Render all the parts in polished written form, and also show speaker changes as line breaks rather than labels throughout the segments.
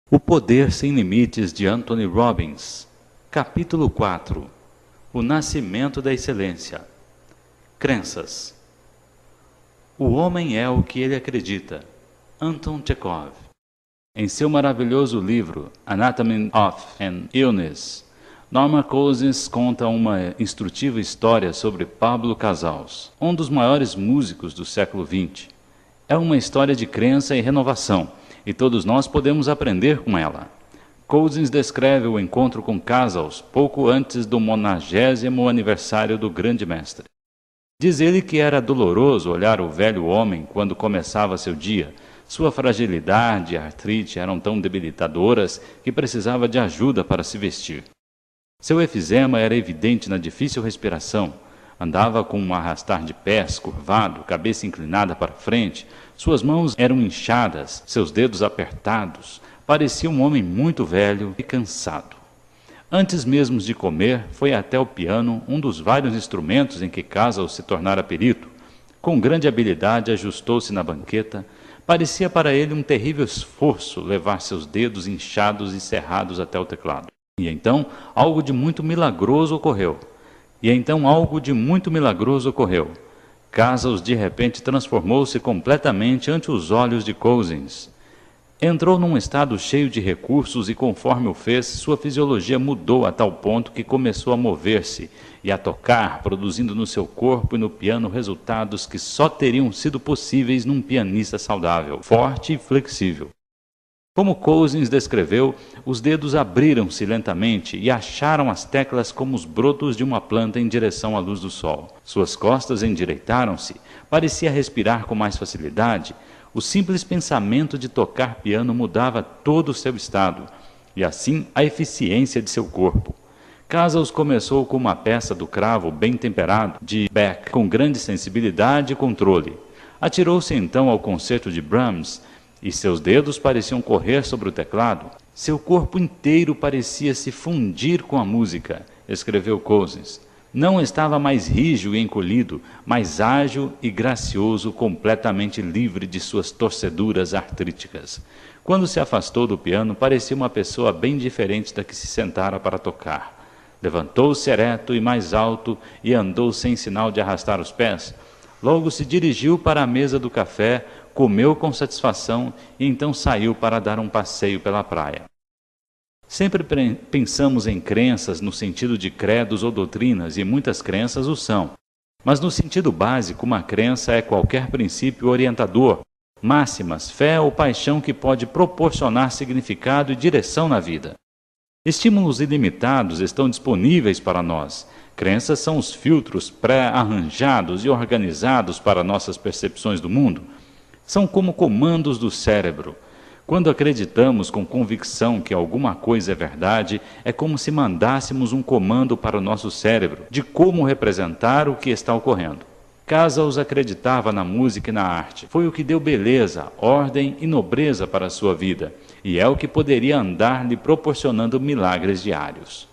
O Poder Sem Limites de Anthony Robbins. Capítulo 4. O Nascimento da Excelência. Crenças. O homem é o que ele acredita. Anton Chekhov. Em seu maravilhoso livro Anatomy of an Illness, Norman Cousins conta uma instrutiva história sobre Pablo Casals, um dos maiores músicos do século XX. É uma história de crença e renovação, e todos nós podemos aprender com ela. Cousins descreve o encontro com Casals pouco antes do 90º aniversário do grande mestre. Diz ele que era doloroso olhar o velho homem quando começava seu dia. Sua fragilidade e artrite eram tão debilitadoras que precisava de ajuda para se vestir. Seu efizema era evidente na difícil respiração. Andava com um arrastar de pés, curvado, cabeça inclinada para frente. Suas mãos eram inchadas, seus dedos apertados. Parecia um homem muito velho e cansado. Antes mesmo de comer, foi até o piano, um dos vários instrumentos em que Casals se tornara perito. Com grande habilidade, ajustou-se na banqueta. Parecia para ele um terrível esforço levar seus dedos inchados e cerrados até o teclado. E então, algo de muito milagroso ocorreu. Casals de repente transformou-se completamente ante os olhos de Cousins. Entrou num estado cheio de recursos e, conforme o fez, sua fisiologia mudou a tal ponto que começou a mover-se e a tocar, produzindo no seu corpo e no piano resultados que só teriam sido possíveis num pianista saudável, forte e flexível. Como Cousins descreveu, os dedos abriram-se lentamente e acharam as teclas como os brotos de uma planta em direção à luz do sol. Suas costas endireitaram-se, parecia respirar com mais facilidade. O simples pensamento de tocar piano mudava todo o seu estado, e assim a eficiência de seu corpo. Casals começou com uma peça do cravo bem temperado de Beck, com grande sensibilidade e controle. Atirou-se então ao concerto de Brahms, e seus dedos pareciam correr sobre o teclado. Seu corpo inteiro parecia se fundir com a música, escreveu Cousins. Não estava mais rijo e encolhido, mas ágil e gracioso, completamente livre de suas torceduras artríticas. Quando se afastou do piano, parecia uma pessoa bem diferente da que se sentara para tocar. Levantou-se ereto e mais alto e andou sem sinal de arrastar os pés. Logo se dirigiu para a mesa do café, comeu com satisfação e então saiu para dar um passeio pela praia. Sempre pensamos em crenças no sentido de credos ou doutrinas, e muitas crenças o são. Mas no sentido básico, uma crença é qualquer princípio orientador, máximas, fé ou paixão que pode proporcionar significado e direção na vida. Estímulos ilimitados estão disponíveis para nós. Crenças são os filtros pré-arranjados e organizados para nossas percepções do mundo. São como comandos do cérebro. Quando acreditamos com convicção que alguma coisa é verdade, é como se mandássemos um comando para o nosso cérebro de como representar o que está ocorrendo. Casals acreditava na música e na arte. Foi o que deu beleza, ordem e nobreza para a sua vida, e é o que poderia andar lhe proporcionando milagres diários.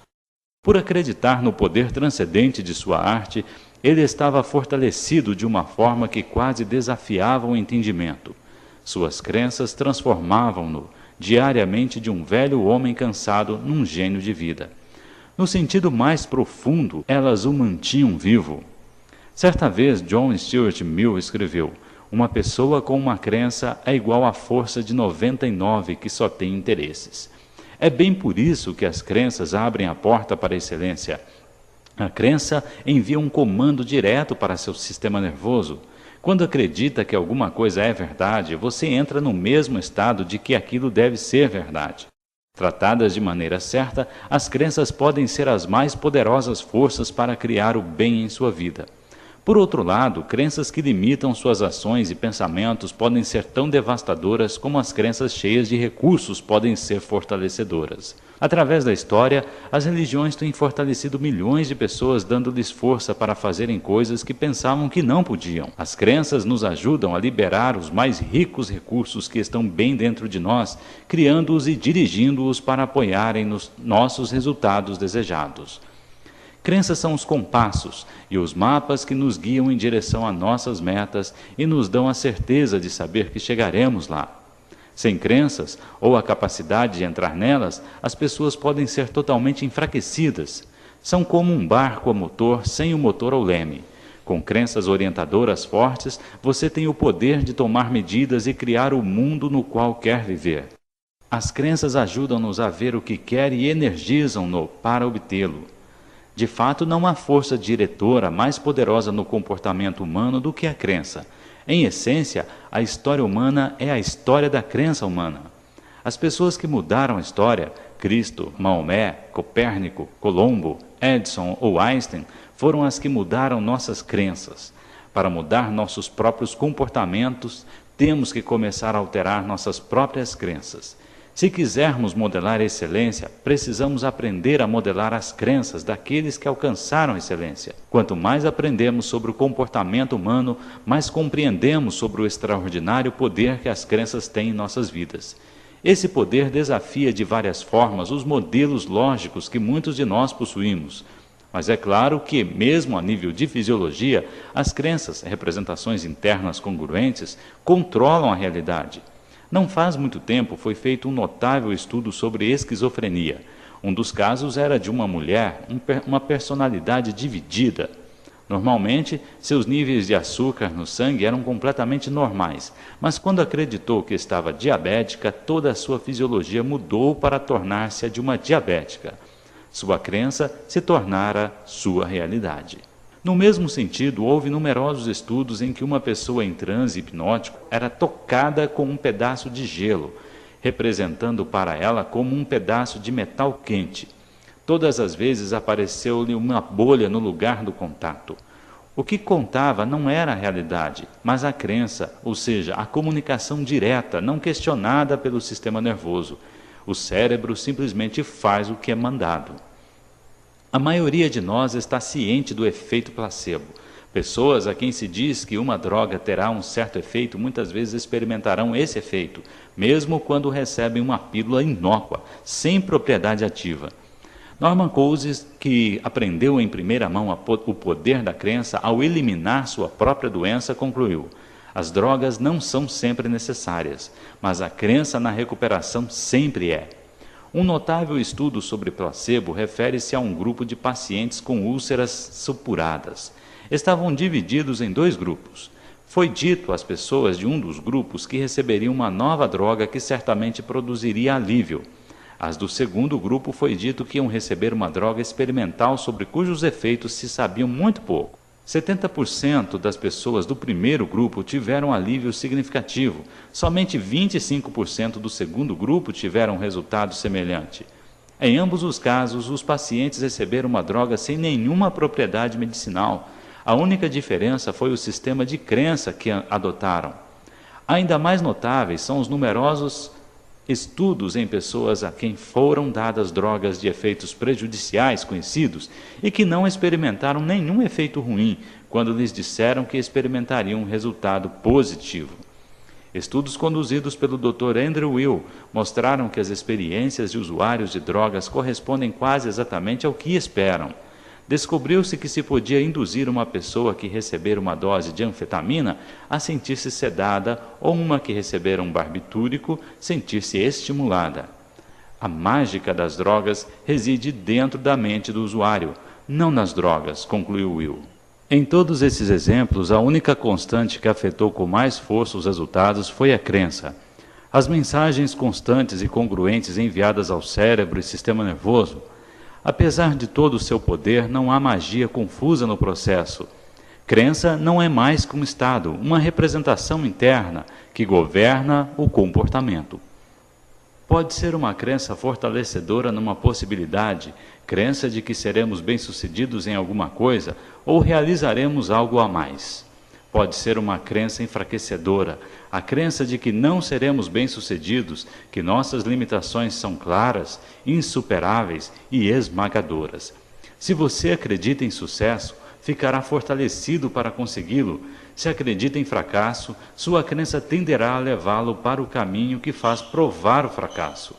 Por acreditar no poder transcendente de sua arte, ele estava fortalecido de uma forma que quase desafiava o entendimento. Suas crenças transformavam-no diariamente de um velho homem cansado num gênio de vida. No sentido mais profundo, elas o mantinham vivo. Certa vez, John Stuart Mill escreveu: uma pessoa com uma crença é igual à força de 99 que só tem interesses. É bem por isso que as crenças abrem a porta para a excelência. A crença envia um comando direto para seu sistema nervoso. Quando acredita que alguma coisa é verdade, você entra no mesmo estado de que aquilo deve ser verdade. Tratadas de maneira certa, as crenças podem ser as mais poderosas forças para criar o bem em sua vida. Por outro lado, crenças que limitam suas ações e pensamentos podem ser tão devastadoras como as crenças cheias de recursos podem ser fortalecedoras. Através da história, as religiões têm fortalecido milhões de pessoas, dando-lhes força para fazerem coisas que pensavam que não podiam. As crenças nos ajudam a liberar os mais ricos recursos que estão bem dentro de nós, criando-os e dirigindo-os para apoiarem nos nossos resultados desejados. Crenças são os compassos e os mapas que nos guiam em direção a nossas metas e nos dão a certeza de saber que chegaremos lá. Sem crenças, ou a capacidade de entrar nelas, as pessoas podem ser totalmente enfraquecidas. São como um barco a motor sem o motor ou leme. Com crenças orientadoras fortes, você tem o poder de tomar medidas e criar o mundo no qual quer viver. As crenças ajudam-nos a ver o que quer e energizam-no para obtê-lo. De fato, não há força diretora mais poderosa no comportamento humano do que a crença. Em essência, a história humana é a história da crença humana. As pessoas que mudaram a história, Cristo, Maomé, Copérnico, Colombo, Edison ou Einstein, foram as que mudaram nossas crenças. Para mudar nossos próprios comportamentos, temos que começar a alterar nossas próprias crenças. Se quisermos modelar a excelência, precisamos aprender a modelar as crenças daqueles que alcançaram a excelência. Quanto mais aprendemos sobre o comportamento humano, mais compreendemos sobre o extraordinário poder que as crenças têm em nossas vidas. Esse poder desafia de várias formas os modelos lógicos que muitos de nós possuímos. Mas é claro que, mesmo a nível de fisiologia, as crenças, representações internas congruentes, controlam a realidade. Não faz muito tempo foi feito um notável estudo sobre esquizofrenia. Um dos casos era de uma mulher, uma personalidade dividida. Normalmente, seus níveis de açúcar no sangue eram completamente normais, mas quando acreditou que estava diabética, toda a sua fisiologia mudou para tornar-se a de uma diabética. Sua crença se tornara sua realidade. No mesmo sentido, houve numerosos estudos em que uma pessoa em transe hipnótico era tocada com um pedaço de gelo, representando para ela como um pedaço de metal quente. Todas as vezes apareceu-lhe uma bolha no lugar do contato. O que contava não era a realidade, mas a crença, ou seja, a comunicação direta, não questionada pelo sistema nervoso. O cérebro simplesmente faz o que é mandado. A maioria de nós está ciente do efeito placebo. Pessoas a quem se diz que uma droga terá um certo efeito, muitas vezes experimentarão esse efeito, mesmo quando recebem uma pílula inócua, sem propriedade ativa. Norman Cousins, que aprendeu em primeira mão o poder da crença ao eliminar sua própria doença, concluiu: as drogas não são sempre necessárias, mas a crença na recuperação sempre é. Um notável estudo sobre placebo refere-se a um grupo de pacientes com úlceras supuradas. Estavam divididos em 2 grupos. Foi dito às pessoas de um dos grupos que receberiam uma nova droga que certamente produziria alívio. Às do segundo grupo foi dito que iam receber uma droga experimental sobre cujos efeitos se sabiam muito pouco. 70% das pessoas do primeiro grupo tiveram alívio significativo. Somente 25% do segundo grupo tiveram resultado semelhante. Em ambos os casos, os pacientes receberam uma droga sem nenhuma propriedade medicinal. A única diferença foi o sistema de crença que adotaram. Ainda mais notáveis são os numerosos estudos em pessoas a quem foram dadas drogas de efeitos prejudiciais conhecidos e que não experimentaram nenhum efeito ruim quando lhes disseram que experimentariam um resultado positivo. Estudos conduzidos pelo Dr. Andrew Will mostraram que as experiências de usuários de drogas correspondem quase exatamente ao que esperam. Descobriu-se que se podia induzir uma pessoa que recebera uma dose de anfetamina a sentir-se sedada ou uma que recebera um barbitúrico sentir-se estimulada. A mágica das drogas reside dentro da mente do usuário, não nas drogas, concluiu Will. Em todos esses exemplos, a única constante que afetou com mais força os resultados foi a crença. As mensagens constantes e congruentes enviadas ao cérebro e sistema nervoso. Apesar de todo o seu poder, não há magia confusa no processo. Crença não é mais que um estado, uma representação interna que governa o comportamento. Pode ser uma crença fortalecedora numa possibilidade, crença de que seremos bem-sucedidos em alguma coisa ou realizaremos algo a mais. Pode ser uma crença enfraquecedora, a crença de que não seremos bem-sucedidos, que nossas limitações são claras, insuperáveis e esmagadoras. Se você acredita em sucesso, ficará fortalecido para consegui-lo. Se acredita em fracasso, sua crença tenderá a levá-lo para o caminho que faz provar o fracasso.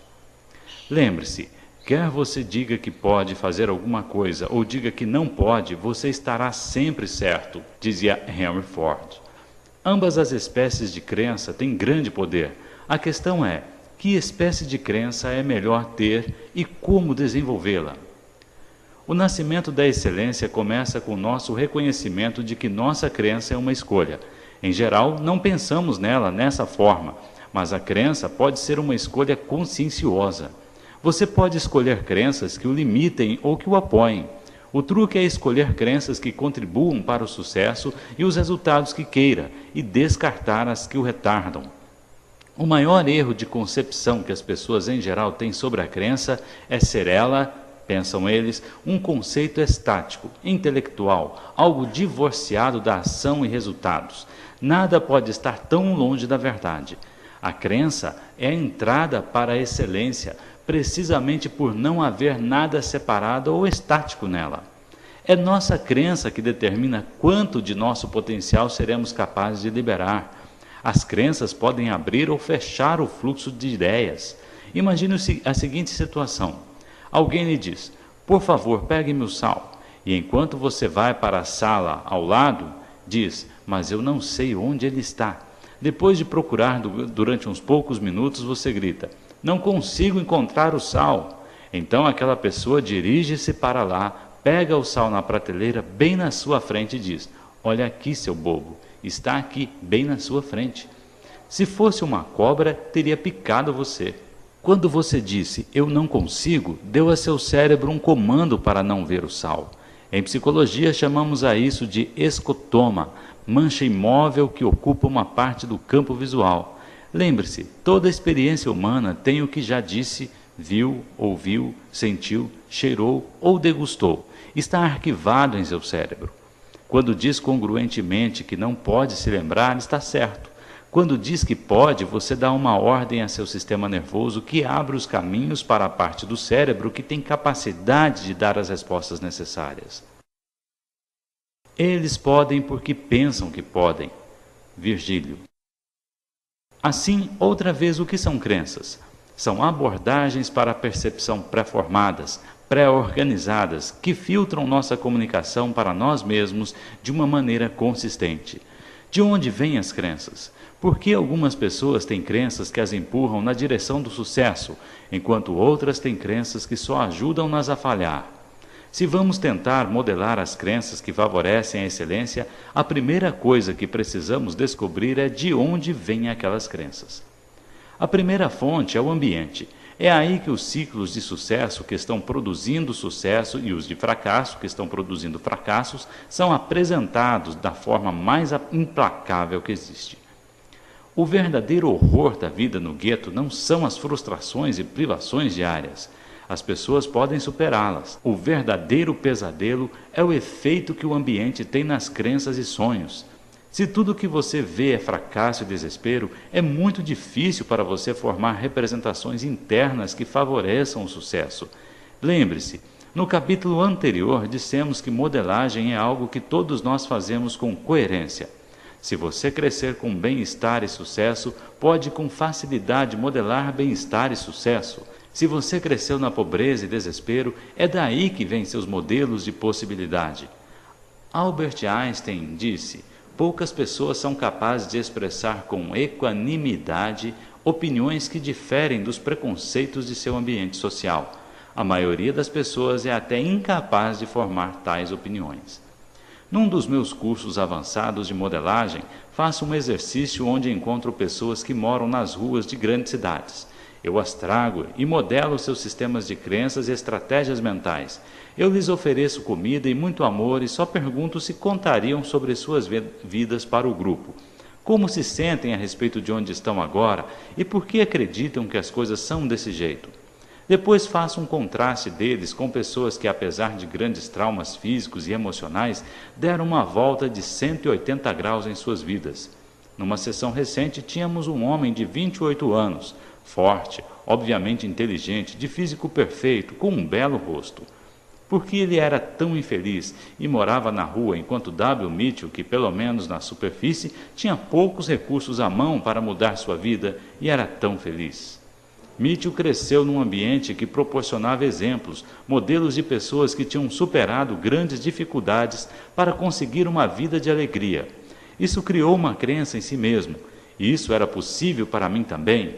Lembre-se, quer você diga que pode fazer alguma coisa ou diga que não pode, você estará sempre certo, dizia Henry Ford. Ambas as espécies de crença têm grande poder. A questão é: que espécie de crença é melhor ter e como desenvolvê-la? O nascimento da excelência começa com o nosso reconhecimento de que nossa crença é uma escolha. Em geral, não pensamos nela nessa forma, mas a crença pode ser uma escolha conscienciosa. Você pode escolher crenças que o limitem ou que o apoiem. O truque é escolher crenças que contribuam para o sucesso e os resultados que queira, e descartar as que o retardam. O maior erro de concepção que as pessoas em geral têm sobre a crença é ser ela, pensam eles, um conceito estático, intelectual, algo divorciado da ação e resultados. Nada pode estar tão longe da verdade. A crença é a entrada para a excelência, precisamente por não haver nada separado ou estático nela. É nossa crença que determina quanto de nosso potencial seremos capazes de liberar. As crenças podem abrir ou fechar o fluxo de ideias. Imagine a seguinte situação. Alguém lhe diz: por favor, pegue-me o sal. E enquanto você vai para a sala ao lado, diz: mas eu não sei onde ele está. Depois de procurar durante uns poucos minutos, você grita: não consigo encontrar o sal. Então aquela pessoa dirige-se para lá, pega o sal na prateleira bem na sua frente e diz: olha aqui, seu bobo, está aqui, bem na sua frente. Se fosse uma cobra, teria picado você. Quando você disse, eu não consigo, deu a seu cérebro um comando para não ver o sal. Em psicologia, chamamos a isso de escotoma, mancha imóvel que ocupa uma parte do campo visual. Lembre-se, toda experiência humana tem o que já disse, viu, ouviu, sentiu, cheirou ou degustou. Está arquivado em seu cérebro. Quando diz congruentemente que não pode se lembrar, está certo. Quando diz que pode, você dá uma ordem a seu sistema nervoso que abre os caminhos para a parte do cérebro que tem capacidade de dar as respostas necessárias. Eles podem porque pensam que podem. Virgílio. Assim, outra vez, o que são crenças? São abordagens para a percepção pré-formadas, pré-organizadas, que filtram nossa comunicação para nós mesmos de uma maneira consistente. De onde vêm as crenças? Por que algumas pessoas têm crenças que as empurram na direção do sucesso, enquanto outras têm crenças que só ajudam-nas a falhar? Se vamos tentar modelar as crenças que favorecem a excelência, a primeira coisa que precisamos descobrir é de onde vêm aquelas crenças. A primeira fonte é o ambiente. É aí que os ciclos de sucesso que estão produzindo sucesso e os de fracasso que estão produzindo fracassos são apresentados da forma mais implacável que existe. O verdadeiro horror da vida no gueto não são as frustrações e privações diárias. As pessoas podem superá-las. O verdadeiro pesadelo é o efeito que o ambiente tem nas crenças e sonhos. Se tudo o que você vê é fracasso e desespero, é muito difícil para você formar representações internas que favoreçam o sucesso. Lembre-se, no capítulo anterior dissemos que modelagem é algo que todos nós fazemos com coerência. Se você crescer com bem-estar e sucesso, pode com facilidade modelar bem-estar e sucesso. Se você cresceu na pobreza e desespero, é daí que vêm seus modelos de possibilidade. Albert Einstein disse: poucas pessoas são capazes de expressar com equanimidade opiniões que diferem dos preconceitos de seu ambiente social. A maioria das pessoas é até incapaz de formar tais opiniões. Num dos meus cursos avançados de modelagem, faço um exercício onde encontro pessoas que moram nas ruas de grandes cidades. Eu as trago e modelo seus sistemas de crenças e estratégias mentais. Eu lhes ofereço comida e muito amor e só pergunto se contariam sobre suas vidas para o grupo. Como se sentem a respeito de onde estão agora e por que acreditam que as coisas são desse jeito. Depois faço um contraste deles com pessoas que, apesar de grandes traumas físicos e emocionais, deram uma volta de 180 graus em suas vidas. Numa sessão recente, tínhamos um homem de 28 anos, forte, obviamente inteligente, de físico perfeito, com um belo rosto. Por que ele era tão infeliz e morava na rua enquanto W. Mitchell, que pelo menos na superfície, tinha poucos recursos à mão para mudar sua vida e era tão feliz? Mitchell cresceu num ambiente que proporcionava exemplos, modelos de pessoas que tinham superado grandes dificuldades para conseguir uma vida de alegria. Isso criou uma crença em si mesmo. E isso era possível para mim também?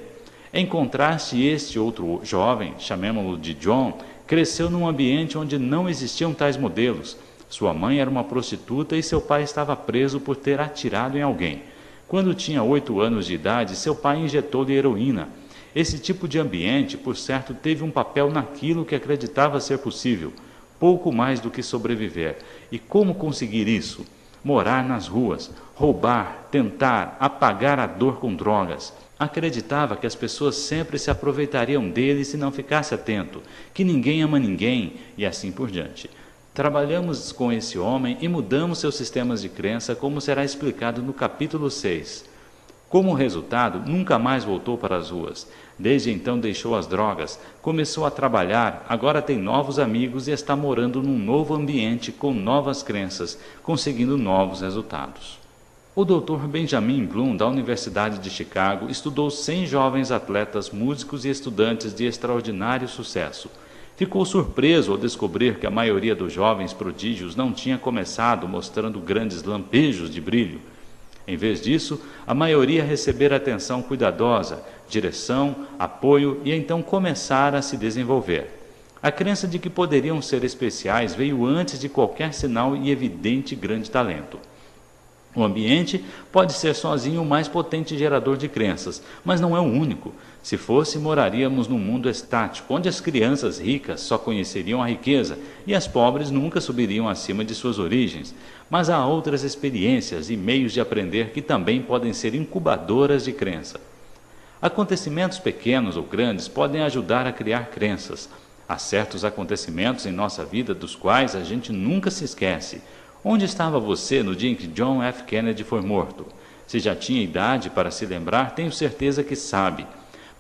Em contraste, este outro jovem, chamemo-lo de John, cresceu num ambiente onde não existiam tais modelos. Sua mãe era uma prostituta e seu pai estava preso por ter atirado em alguém. Quando tinha 8 anos de idade, seu pai injetou-lhe heroína. Esse tipo de ambiente, por certo, teve um papel naquilo que acreditava ser possível, pouco mais do que sobreviver. E como conseguir isso? Morar nas ruas, roubar, tentar apagar a dor com drogas. Acreditava que as pessoas sempre se aproveitariam dele se não ficasse atento, que ninguém ama ninguém e assim por diante. Trabalhamos com esse homem e mudamos seus sistemas de crença, como será explicado no capítulo 6. Como resultado, nunca mais voltou para as ruas. Desde então deixou as drogas, começou a trabalhar, agora tem novos amigos e está morando num novo ambiente com novas crenças, conseguindo novos resultados. O Dr. Benjamin Bloom, da Universidade de Chicago, estudou 100 jovens atletas, músicos e estudantes de extraordinário sucesso. Ficou surpreso ao descobrir que a maioria dos jovens prodígios não tinha começado mostrando grandes lampejos de brilho. Em vez disso, a maioria recebera atenção cuidadosa, direção, apoio e então começara a se desenvolver. A crença de que poderiam ser especiais veio antes de qualquer sinal e evidente grande talento. O ambiente pode ser sozinho o mais potente gerador de crenças, mas não é o único. Se fosse, moraríamos num mundo estático, onde as crianças ricas só conheceriam a riqueza e as pobres nunca subiriam acima de suas origens. Mas há outras experiências e meios de aprender que também podem ser incubadoras de crença. Acontecimentos pequenos ou grandes podem ajudar a criar crenças. Há certos acontecimentos em nossa vida dos quais a gente nunca se esquece. Onde estava você no dia em que John F. Kennedy foi morto? Se já tinha idade para se lembrar, tenho certeza que sabe.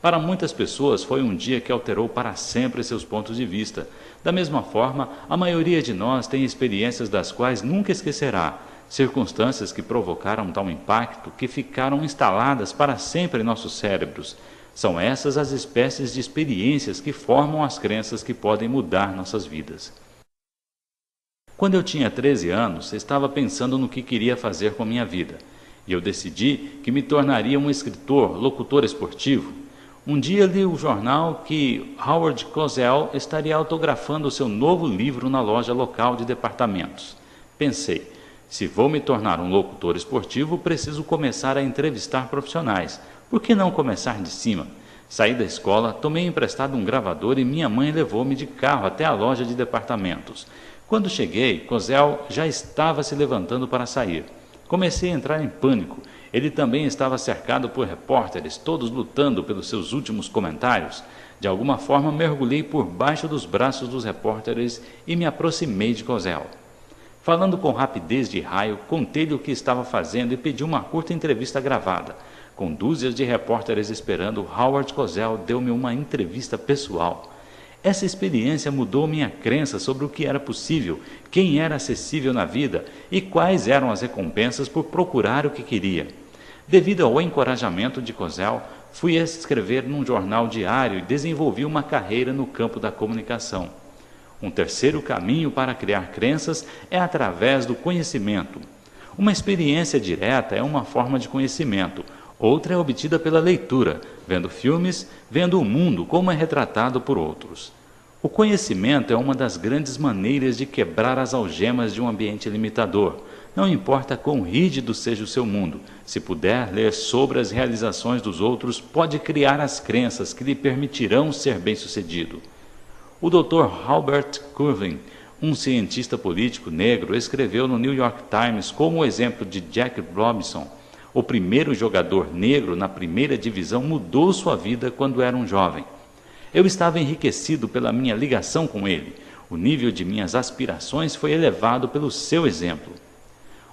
Para muitas pessoas foi um dia que alterou para sempre seus pontos de vista. Da mesma forma, a maioria de nós tem experiências das quais nunca esquecerá, circunstâncias que provocaram tal impacto que ficaram instaladas para sempre em nossos cérebros. São essas as espécies de experiências que formam as crenças que podem mudar nossas vidas. Quando eu tinha 13 anos, estava pensando no que queria fazer com a minha vida, e eu decidi que me tornaria um escritor, locutor esportivo. Um dia li o jornal que Howard Cosell estaria autografando o seu novo livro na loja local de departamentos. Pensei, se vou me tornar um locutor esportivo, preciso começar a entrevistar profissionais. Por que não começar de cima? Saí da escola, tomei emprestado um gravador e minha mãe levou-me de carro até a loja de departamentos. Quando cheguei, Cosell já estava se levantando para sair. Comecei a entrar em pânico. Ele também estava cercado por repórteres, todos lutando pelos seus últimos comentários. De alguma forma, mergulhei por baixo dos braços dos repórteres e me aproximei de Cosell. Falando com rapidez de raio, contei-lhe o que estava fazendo e pedi uma curta entrevista gravada. Com dúzias de repórteres esperando, Howard Cosell deu-me uma entrevista pessoal. Essa experiência mudou minha crença sobre o que era possível, quem era acessível na vida e quais eram as recompensas por procurar o que queria. Devido ao encorajamento de Cosell, fui escrever num jornal diário e desenvolvi uma carreira no campo da comunicação. Um terceiro caminho para criar crenças é através do conhecimento. Uma experiência direta é uma forma de conhecimento. Outra é obtida pela leitura, vendo filmes, vendo o mundo como é retratado por outros. O conhecimento é uma das grandes maneiras de quebrar as algemas de um ambiente limitador. Não importa quão rígido seja o seu mundo, se puder ler sobre as realizações dos outros, pode criar as crenças que lhe permitirão ser bem-sucedido. O Dr. Albert Curvin, um cientista político negro, escreveu no New York Times como o exemplo de Jack Robinson. O primeiro jogador negro na primeira divisão mudou sua vida quando era um jovem. Eu estava enriquecido pela minha ligação com ele. O nível de minhas aspirações foi elevado pelo seu exemplo.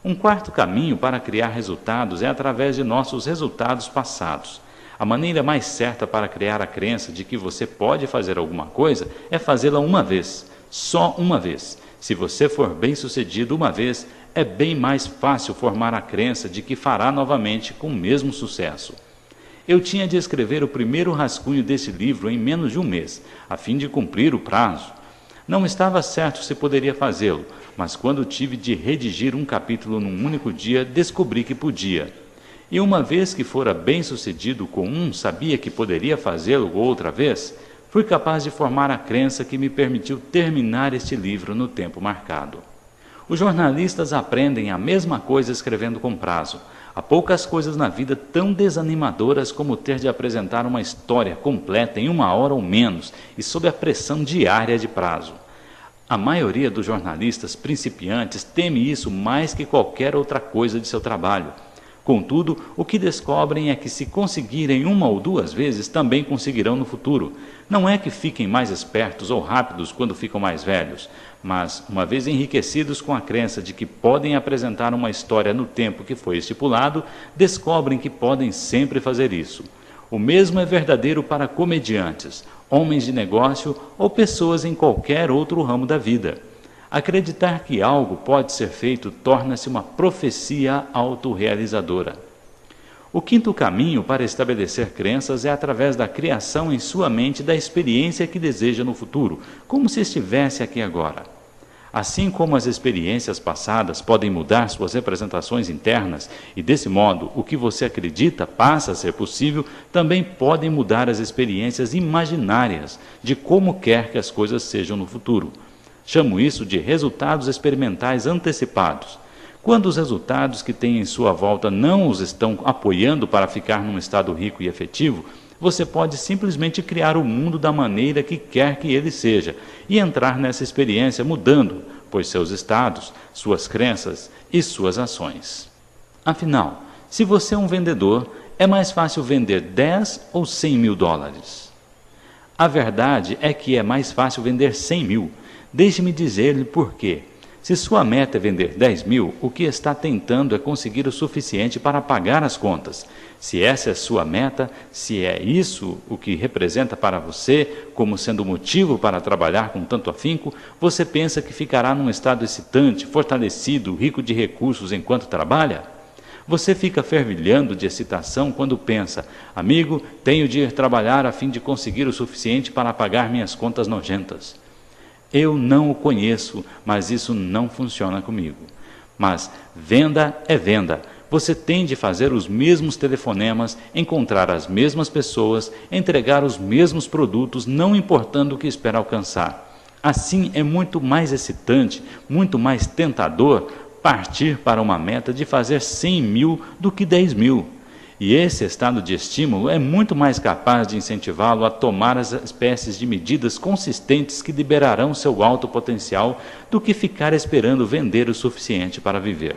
Um quarto caminho para criar resultados é através de nossos resultados passados. A maneira mais certa para criar a crença de que você pode fazer alguma coisa é fazê-la uma vez, só uma vez. Se você for bem-sucedido uma vez, é bem mais fácil formar a crença de que fará novamente com o mesmo sucesso. Eu tinha de escrever o primeiro rascunho desse livro em menos de um mês, a fim de cumprir o prazo. Não estava certo se poderia fazê-lo, mas quando tive de redigir um capítulo num único dia, descobri que podia. E uma vez que fora bem-sucedido com um, sabia que poderia fazê-lo outra vez, fui capaz de formar a crença que me permitiu terminar este livro no tempo marcado. Os jornalistas aprendem a mesma coisa escrevendo com prazo. Há poucas coisas na vida tão desanimadoras como ter de apresentar uma história completa em 1 hora ou menos e sob a pressão diária de prazo. A maioria dos jornalistas principiantes teme isso mais que qualquer outra coisa de seu trabalho. Contudo, o que descobrem é que se conseguirem 1 ou 2 vezes, também conseguirão no futuro. Não é que fiquem mais espertos ou rápidos quando ficam mais velhos, mas, uma vez enriquecidos com a crença de que podem apresentar uma história no tempo que foi estipulado, descobrem que podem sempre fazer isso. O mesmo é verdadeiro para comediantes, homens de negócio ou pessoas em qualquer outro ramo da vida. Acreditar que algo pode ser feito torna-se uma profecia autorrealizadora. O quinto caminho para estabelecer crenças é através da criação em sua mente da experiência que deseja no futuro, como se estivesse aqui agora. Assim como as experiências passadas podem mudar suas representações internas e, desse modo, o que você acredita passa a ser possível, também podem mudar as experiências imaginárias de como quer que as coisas sejam no futuro. Chamo isso de resultados experimentais antecipados. Quando os resultados que têm em sua volta não os estão apoiando para ficar num estado rico e efetivo, você pode simplesmente criar o mundo da maneira que quer que ele seja e entrar nessa experiência mudando, pois seus estados, suas crenças e suas ações. Afinal, se você é um vendedor, é mais fácil vender 10 ou 100 mil dólares? A verdade é que é mais fácil vender 100 mil. Deixe-me dizer-lhe por quê. Se sua meta é vender 10 mil, o que está tentando é conseguir o suficiente para pagar as contas. Se essa é sua meta, se é isso o que representa para você como sendo motivo para trabalhar com tanto afinco, você pensa que ficará num estado excitante, fortalecido, rico de recursos enquanto trabalha? Você fica fervilhando de excitação quando pensa: amigo, tenho de ir trabalhar a fim de conseguir o suficiente para pagar minhas contas nojentas. Eu não o conheço, mas isso não funciona comigo. Mas venda é venda. Você tem de fazer os mesmos telefonemas, encontrar as mesmas pessoas, entregar os mesmos produtos, não importando o que espera alcançar. Assim é muito mais excitante, muito mais tentador partir para uma meta de fazer 100 mil do que 10 mil. E esse estado de estímulo é muito mais capaz de incentivá-lo a tomar as espécies de medidas consistentes que liberarão seu alto potencial do que ficar esperando vender o suficiente para viver.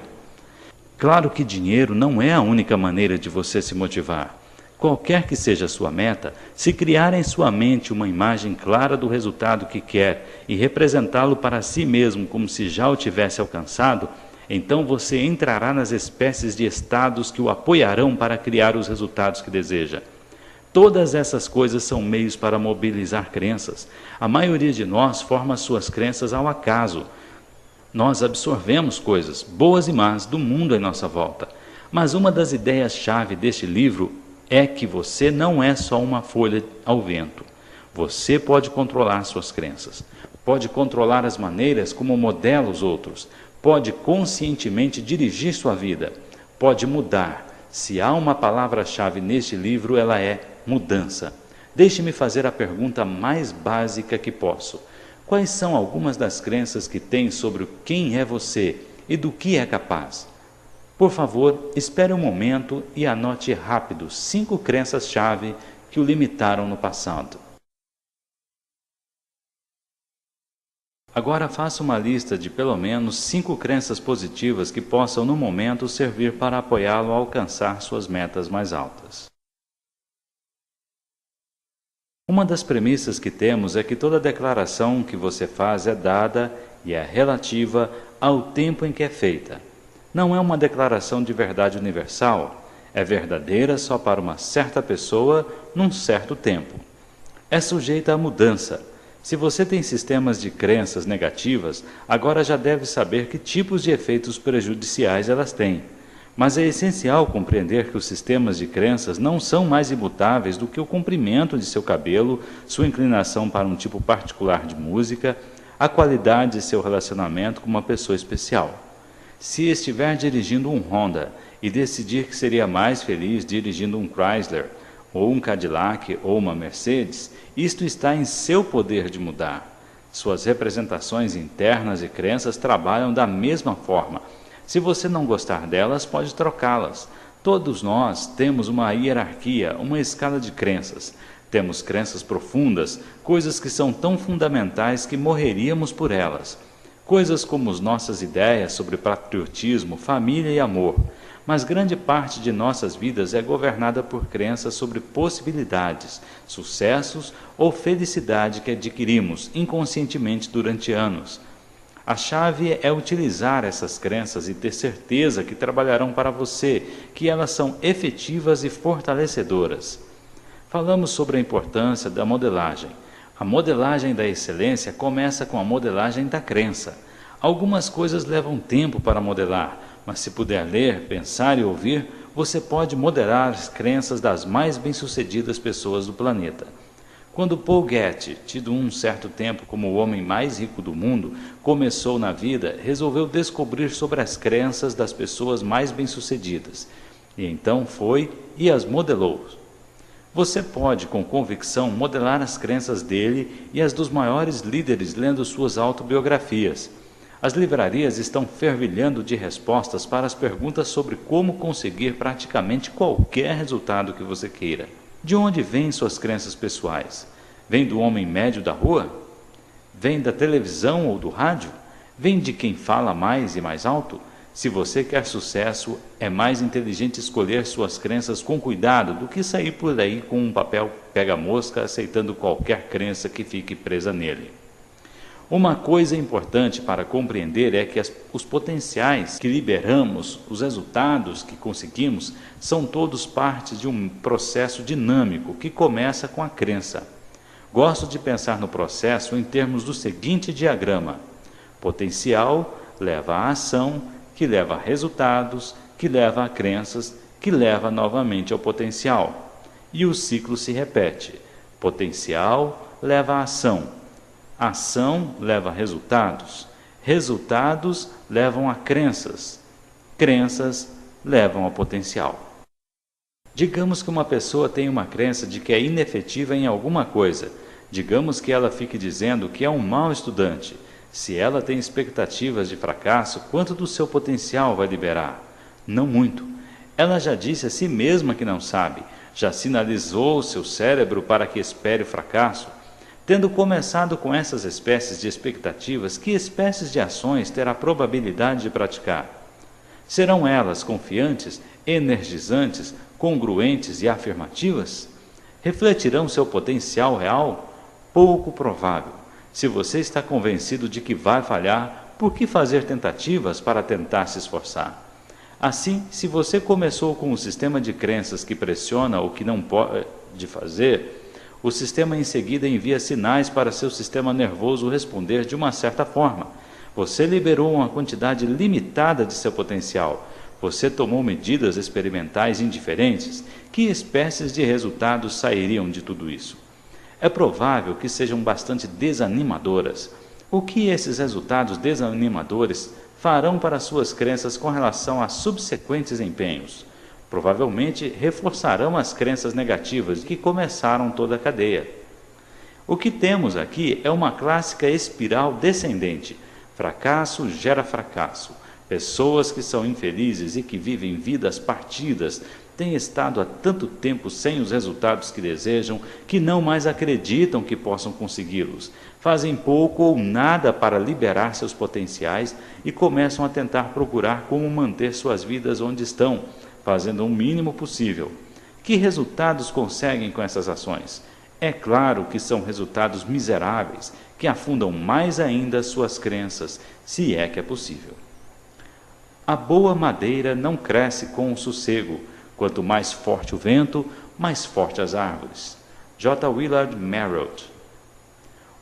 Claro que dinheiro não é a única maneira de você se motivar. Qualquer que seja a sua meta, se criar em sua mente uma imagem clara do resultado que quer e representá-lo para si mesmo como se já o tivesse alcançado, então você entrará nas espécies de estados que o apoiarão para criar os resultados que deseja. Todas essas coisas são meios para mobilizar crenças. A maioria de nós forma suas crenças ao acaso. Nós absorvemos coisas, boas e más, do mundo em nossa volta. Mas uma das ideias-chave deste livro é que você não é só uma folha ao vento. Você pode controlar suas crenças. Pode controlar as maneiras como modela os outros. Pode conscientemente dirigir sua vida, pode mudar. Se há uma palavra-chave neste livro, ela é mudança. Deixe-me fazer a pergunta mais básica que posso. Quais são algumas das crenças que tem sobre quem é você e do que é capaz? Por favor, espere um momento e anote rápido 5 crenças-chave que o limitaram no passado. Agora faça uma lista de pelo menos 5 crenças positivas que possam no momento servir para apoiá-lo a alcançar suas metas mais altas. Uma das premissas que temos é que toda declaração que você faz é dada e é relativa ao tempo em que é feita. Não é uma declaração de verdade universal, é verdadeira só para uma certa pessoa num certo tempo. É sujeita à mudança. Se você tem sistemas de crenças negativas, agora já deve saber que tipos de efeitos prejudiciais elas têm. Mas é essencial compreender que os sistemas de crenças não são mais imutáveis do que o comprimento de seu cabelo, sua inclinação para um tipo particular de música, a qualidade de seu relacionamento com uma pessoa especial. Se estiver dirigindo um Honda e decidir que seria mais feliz dirigindo um Chrysler, ou um Cadillac ou uma Mercedes, isto está em seu poder de mudar. Suas representações internas e crenças trabalham da mesma forma. Se você não gostar delas, pode trocá-las. Todos nós temos uma hierarquia, uma escala de crenças. Temos crenças profundas, coisas que são tão fundamentais que morreríamos por elas. Coisas como as nossas ideias sobre patriotismo, família e amor. Mas grande parte de nossas vidas é governada por crenças sobre possibilidades, sucessos ou felicidade que adquirimos inconscientemente durante anos. A chave é utilizar essas crenças e ter certeza que trabalharão para você, que elas são efetivas e fortalecedoras. Falamos sobre a importância da modelagem. A modelagem da excelência começa com a modelagem da crença. Algumas coisas levam tempo para modelar, mas se puder ler, pensar e ouvir, você pode modelar as crenças das mais bem-sucedidas pessoas do planeta. Quando Paul Getty, tido um certo tempo como o homem mais rico do mundo, começou na vida, resolveu descobrir sobre as crenças das pessoas mais bem-sucedidas. E então foi e as modelou. Você pode, com convicção, modelar as crenças dele e as dos maiores líderes lendo suas autobiografias. As livrarias estão fervilhando de respostas para as perguntas sobre como conseguir praticamente qualquer resultado que você queira. De onde vêm suas crenças pessoais? Vem do homem médio da rua? Vem da televisão ou do rádio? Vem de quem fala mais e mais alto? Se você quer sucesso, é mais inteligente escolher suas crenças com cuidado do que sair por aí com um papel pega-mosca aceitando qualquer crença que fique presa nele. Uma coisa importante para compreender é que os potenciais que liberamos, os resultados que conseguimos, são todos parte de um processo dinâmico que começa com a crença. Gosto de pensar no processo em termos do seguinte diagrama: potencial leva a ação, que leva a resultados, que leva a crenças, que leva novamente ao potencial. E o ciclo se repete: potencial leva a ação. Ação leva a resultados, resultados levam a crenças, crenças levam ao potencial. Digamos que uma pessoa tem uma crença de que é inefetiva em alguma coisa. Digamos que ela fique dizendo que é um mau estudante. Se ela tem expectativas de fracasso, quanto do seu potencial vai liberar? Não muito. Ela já disse a si mesma que não sabe, já sinalizou o seu cérebro para que espere o fracasso. Tendo começado com essas espécies de expectativas, que espécies de ações terá probabilidade de praticar? Serão elas confiantes, energizantes, congruentes e afirmativas? Refletirão seu potencial real? Pouco provável. Se você está convencido de que vai falhar, por que fazer tentativas para tentar se esforçar? Assim, se você começou com um sistema de crenças que pressiona o que não pode fazer, o sistema em seguida envia sinais para seu sistema nervoso responder de uma certa forma. Você liberou uma quantidade limitada de seu potencial. Você tomou medidas experimentais indiferentes. Que espécies de resultados sairiam de tudo isso? É provável que sejam bastante desanimadoras. O que esses resultados desanimadores farão para suas crenças com relação a subsequentes empenhos? Provavelmente reforçarão as crenças negativas que começaram toda a cadeia. O que temos aqui é uma clássica espiral descendente. Fracasso gera fracasso. Pessoas que são infelizes e que vivem vidas partidas têm estado há tanto tempo sem os resultados que desejam que não mais acreditam que possam consegui-los. Fazem pouco ou nada para liberar seus potenciais e começam a tentar procurar como manter suas vidas onde estão, fazendo o mínimo possível. Que resultados conseguem com essas ações? É claro que são resultados miseráveis, que afundam mais ainda suas crenças, se é que é possível. A boa madeira não cresce com o sossego. Quanto mais forte o vento, mais forte as árvores. J. Willard Merritt.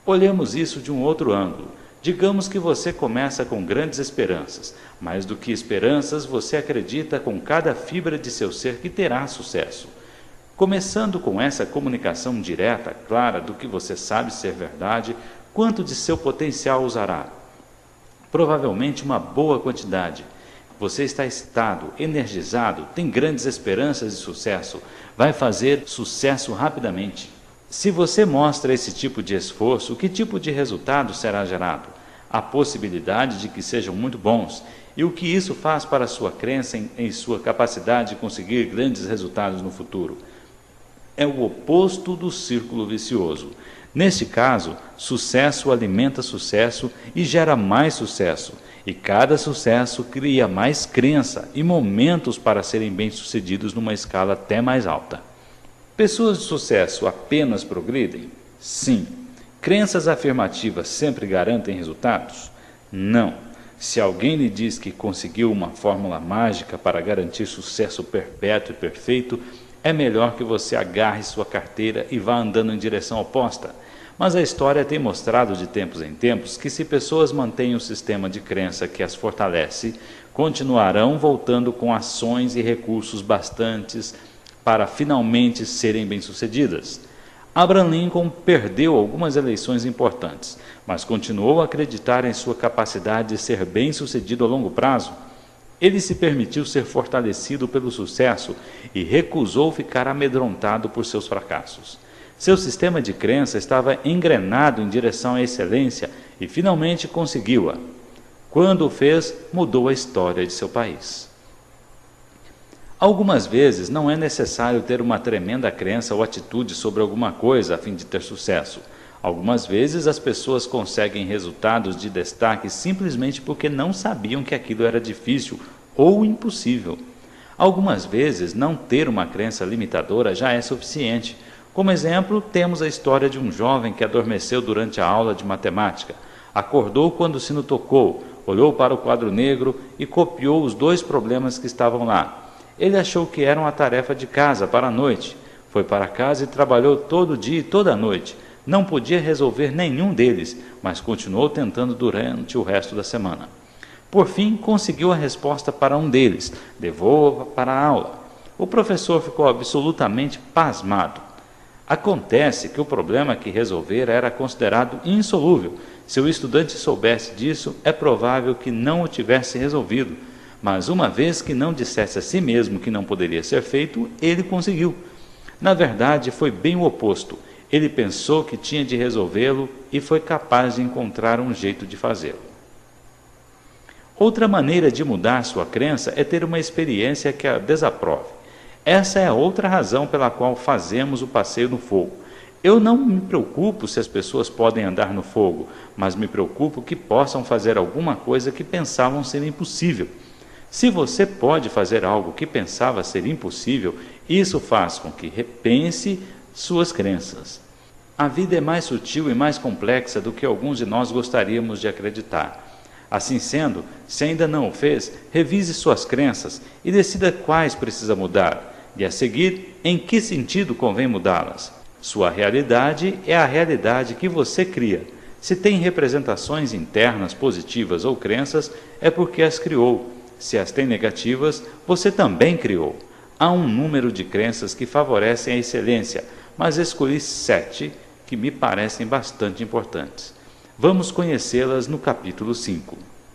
Olhemos isso de um outro ângulo. Digamos que você começa com grandes esperanças. Mais do que esperanças, você acredita com cada fibra de seu ser que terá sucesso. Começando com essa comunicação direta, clara do que você sabe ser verdade, quanto de seu potencial usará? Provavelmente uma boa quantidade. você está excitado, energizado, tem grandes esperanças de sucesso, vai fazer sucesso rapidamente. Se você mostra esse tipo de esforço, que tipo de resultado será gerado? A possibilidade de que sejam muito bons. E o que isso faz para a sua crença em sua capacidade de conseguir grandes resultados no futuro? É o oposto do círculo vicioso. Neste caso, sucesso alimenta sucesso e gera mais sucesso. E cada sucesso cria mais crença e momentos para serem bem-sucedidos numa escala até mais alta. Pessoas de sucesso apenas progridem? Sim. Crenças afirmativas sempre garantem resultados? Não. Se alguém lhe diz que conseguiu uma fórmula mágica para garantir sucesso perpétuo e perfeito, é melhor que você agarre sua carteira e vá andando em direção oposta. Mas a história tem mostrado de tempos em tempos que se pessoas mantêm um sistema de crença que as fortalece, continuarão voltando com ações e recursos bastantes para finalmente serem bem-sucedidas. Abraham Lincoln perdeu algumas eleições importantes, mas continuou a acreditar em sua capacidade de ser bem-sucedido a longo prazo. Ele se permitiu ser fortalecido pelo sucesso e recusou ficar amedrontado por seus fracassos. Seu sistema de crença estava engrenado em direção à excelência e finalmente conseguiu-a. Quando o fez, mudou a história de seu país. Algumas vezes não é necessário ter uma tremenda crença ou atitude sobre alguma coisa a fim de ter sucesso. Algumas vezes as pessoas conseguem resultados de destaque simplesmente porque não sabiam que aquilo era difícil ou impossível. Algumas vezes não ter uma crença limitadora já é suficiente. Como exemplo, temos a história de um jovem que adormeceu durante a aula de matemática. Acordou quando o sino tocou, olhou para o quadro negro e copiou os 2 problemas que estavam lá. Ele achou que era uma tarefa de casa para a noite. Foi para casa e trabalhou todo o dia e toda a noite. Não podia resolver nenhum deles, mas continuou tentando durante o resto da semana. Por fim, conseguiu a resposta para um deles. Levou-a para a aula. O professor ficou absolutamente pasmado. Acontece que o problema que resolver era considerado insolúvel. Se o estudante soubesse disso, é provável que não o tivesse resolvido. Mas uma vez que não dissesse a si mesmo que não poderia ser feito, ele conseguiu. Na verdade, foi bem o oposto. Ele pensou que tinha de resolvê-lo e foi capaz de encontrar um jeito de fazê-lo. Outra maneira de mudar sua crença é ter uma experiência que a desaprove. Essa é a outra razão pela qual fazemos o passeio no fogo. Eu não me preocupo se as pessoas podem andar no fogo, mas me preocupo que possam fazer alguma coisa que pensavam ser impossível. Se você pode fazer algo que pensava ser impossível, isso faz com que repense suas crenças. A vida é mais sutil e mais complexa do que alguns de nós gostaríamos de acreditar. Assim sendo, se ainda não o fez, revise suas crenças e decida quais precisa mudar, e a seguir, em que sentido convém mudá-las. Sua realidade é a realidade que você cria. Se tem representações internas positivas ou crenças, é porque as criou. Se as tem negativas, você também criou. Há um número de crenças que favorecem a excelência, mas escolhi 7 que me parecem bastante importantes. Vamos conhecê-las no capítulo 5.